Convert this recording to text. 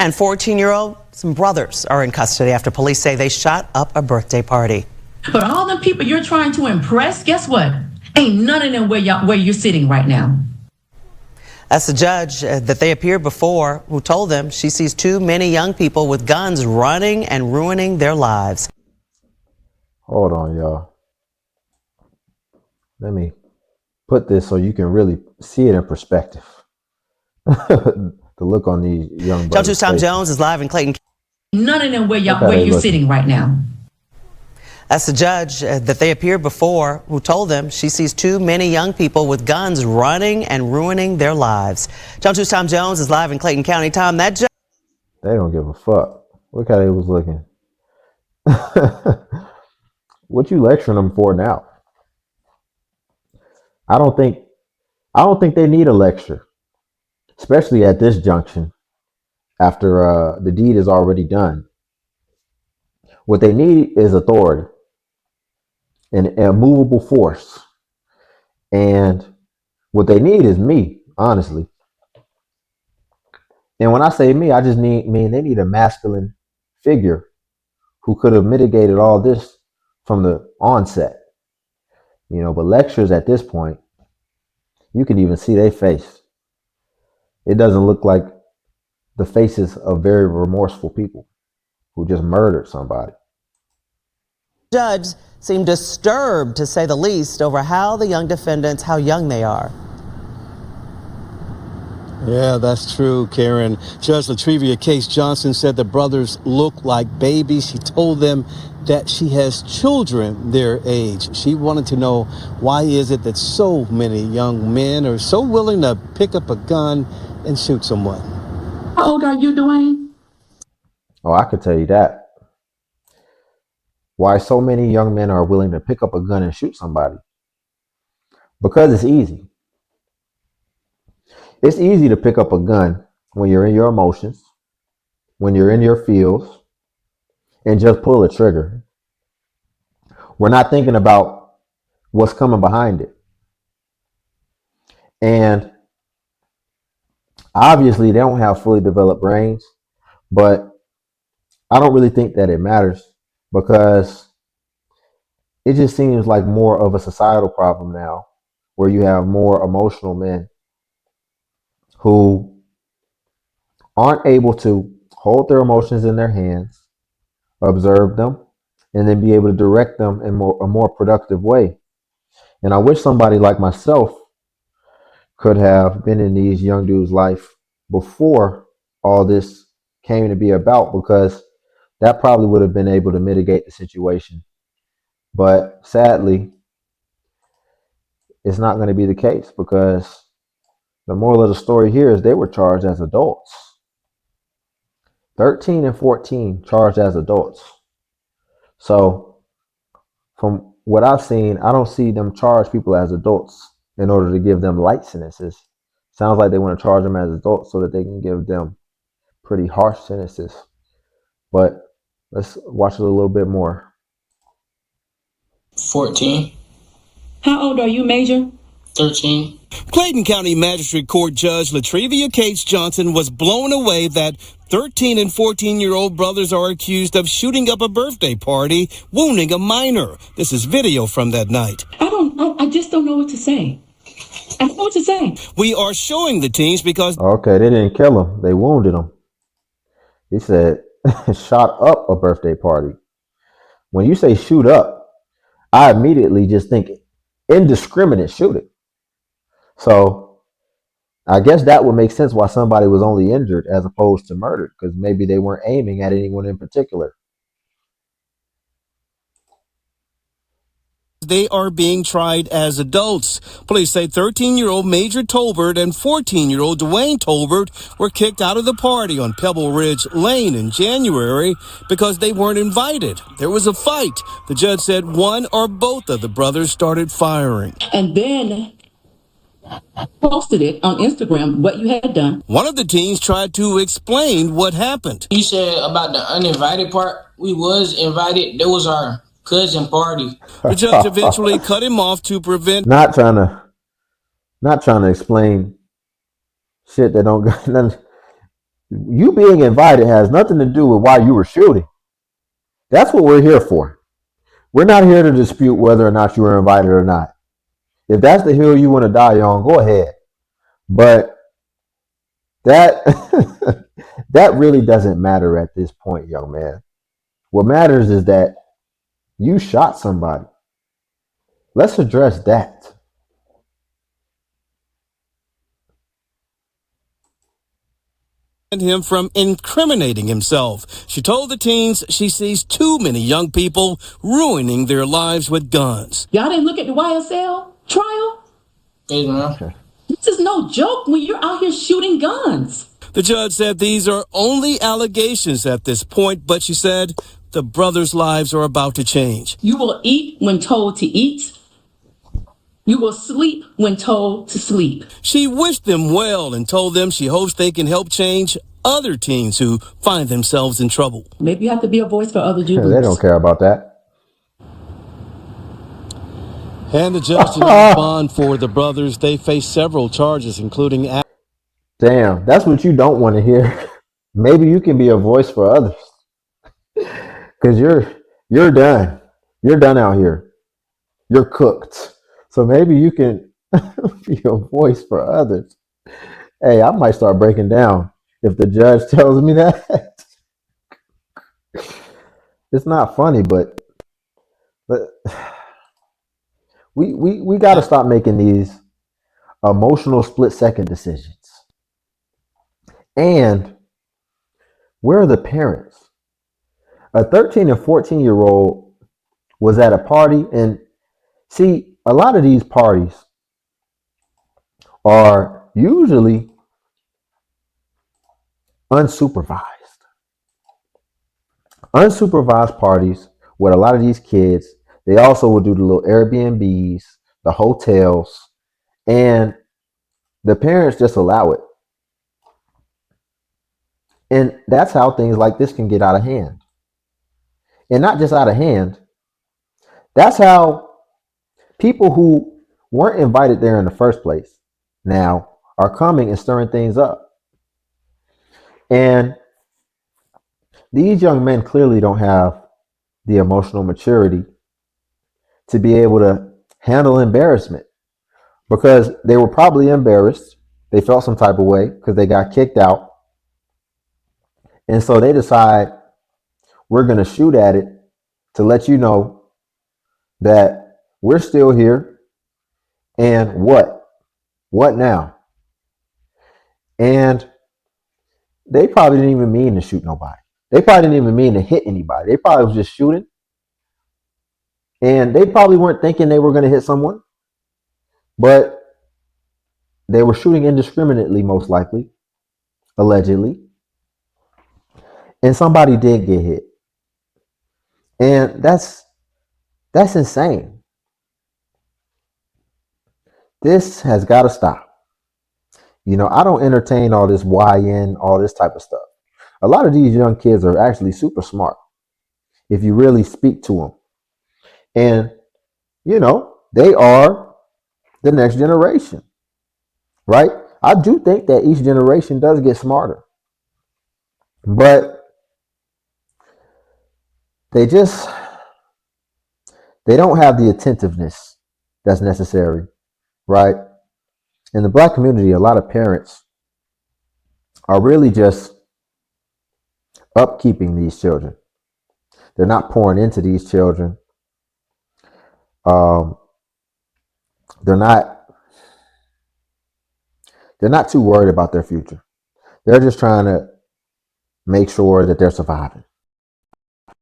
And 14-year-old, some brothers are in custody after police say they shot up a birthday party. But all the people you're trying to impress, guess what? Ain't none of them where you're sitting right now. That's the judge that they appeared before who told them she sees too many young people with guns running and ruining their lives. Hold on, y'all. Let me put this so you can really see it in perspective. The look on these young brothers. Channel 2's Tom Jones is live in Clayton. None of them where you're sitting right now. That's the judge that they appeared before who told them she sees too many young people with guns running and ruining their lives. Channel 2's Tom Jones is live in Clayton County. Tom, that judge. They don't give a fuck. Look how they was looking. What you lecturing them for now? I don't think they need a lecture, especially at this junction after the deed is already done. What they need is authority and a movable force. And what they need is me, honestly. And when I say me, I just mean they need a masculine figure who could have mitigated all this from the onset. You know, but lectures at this point, you can even see their face. It doesn't look like the faces of very remorseful people who just murdered somebody. Judge seemed disturbed, to say the least, over how the young defendants, how young they are. Yeah, that's true, Karen. Judge Latrivia Case Johnson said the brothers look like babies. She told them that she has children their age. She wanted to know, why is it that so many young men are so willing to pick up a gun and shoot someone? How old are you, Dwayne? Oh, I could tell you that. Why so many young men are willing to pick up a gun and shoot somebody? Because it's easy. It's easy to pick up a gun when you're in your emotions, when you're in your feels, and just pull a trigger. We're not thinking about what's coming behind it. And obviously, they don't have fully developed brains, but I don't really think that it matters, because it just seems like more of a societal problem now, where you have more emotional men who aren't able to hold their emotions in their hands, observe them, and then be able to direct them in a more productive way. And I wish somebody like myself could have been in these young dudes' life before all this came to be about, because that probably would have been able to mitigate the situation. But sadly, it's not going to be the case, because the moral of the story here is they were charged as adults. 13 and 14 charged as adults. So from what I've seen, I don't see them charge people as adults in order to give them light sentences. Sounds like they want to charge them as adults so that they can give them pretty harsh sentences. But let's watch it a little bit more. 14. How old are you, Major? 13. Clayton County Magistrate Court Judge Latrivia Case Johnson was blown away that 13 and 14-year-old brothers are accused of shooting up a birthday party, wounding a minor. This is video from that night. I just don't know what to say. I don't know what to say. We are showing the teens because... Okay, they didn't kill him. They wounded him. He said, shot up a birthday party. When you say shoot up, I immediately just think indiscriminate shooting. So I guess that would make sense why somebody was only injured as opposed to murdered, because maybe they weren't aiming at anyone in particular. They are being tried as adults. Police say 13-year-old Major Tolbert and 14-year-old Dwayne Tolbert were kicked out of the party on Pebble Ridge Lane in January because they weren't invited. There was a fight. The judge said one or both of the brothers started firing. And then posted it on Instagram, what you had done. One of the teens tried to explain what happened. You said about the uninvited part. We was invited. That was our cousin party. The judge eventually cut him off to prevent... Not trying to explain shit that don't got nothing. You being invited has nothing to do with why you were shooting. That's what we're here for. We're not here to dispute whether or not you were invited or not. If that's the hill you want to die on, go ahead. But that that really doesn't matter at this point, young man. What matters is that you shot somebody. Let's address that. Him from incriminating himself. She told the teens she sees too many young people ruining their lives with guns. Y'all didn't look at the YSL trial? Yes, ma'am. This is no joke when you're out here shooting guns. The judge said these are only allegations at this point, but she said the brothers' lives are about to change. You will eat when told to eat. You will sleep when told to sleep. She wished them well and told them she hopes they can help change other teens who find themselves in trouble. Maybe you have to be a voice for other They Jews. don't care about that. And the judge denied bond for the brothers. They face several charges, including... Damn, that's what you don't want to hear. Maybe you can be a voice for others. Because you're done. You're done out here. You're cooked. So maybe you can be a voice for others. Hey, I might start breaking down if the judge tells me that. It's not funny, but we got to stop making these emotional split-second decisions. And where are the parents? A 13 and 14-year-old was at a party, and see, a lot of these parties are usually unsupervised. Unsupervised parties with a lot of these kids. They also will do the little Airbnbs, the hotels, and the parents just allow it. And that's how things like this can get out of hand. And not just out of hand, that's how people who weren't invited there in the first place now are coming and stirring things up. And these young men clearly don't have the emotional maturity to be able to handle embarrassment, because they were probably embarrassed. They felt some type of way because they got kicked out. And so they decide, we're going to shoot at it to let you know that we're still here. And what? What now? And they probably didn't even mean to shoot nobody. They probably didn't even mean to hit anybody. They probably was just shooting. And they probably weren't thinking they were going to hit someone. But they were shooting indiscriminately, most likely, allegedly. And somebody did get hit. And that's insane. This has got to stop. You know, I don't entertain all this YN, all this type of stuff. A lot of these young kids are actually super smart if you really speak to them. And, you know, they are the next generation, right? I do think that each generation does get smarter. But they don't have the attentiveness that's necessary, right? In the Black community, a lot of parents are really just upkeeping these children. They're not pouring into these children. They're not too worried about their future. They're just trying to make sure that they're surviving.